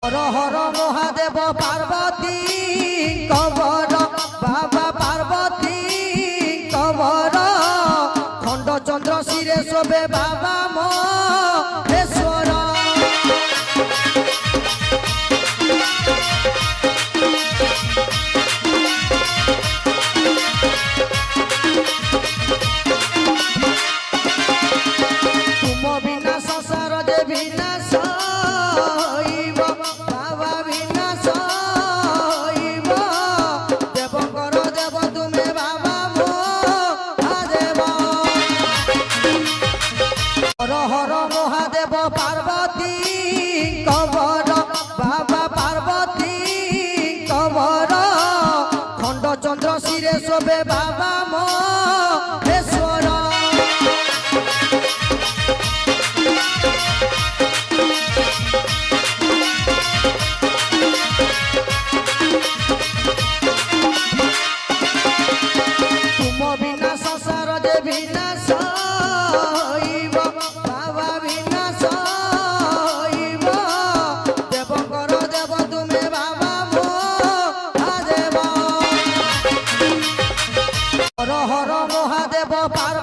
हर हर Mahadev Parvati cover बाबा Parvati cover खंड चंद्र शिरे शोभे बाबा महेश्वर तुम बिना संसार जे विनाश हर महादेव पार्वती कबर बाबा पार्वती कबर खंड चंद्र शिरे शोभे बाबा महेश्वर तुम बिना संसार जे विनाश हर हर महादेव पार्वती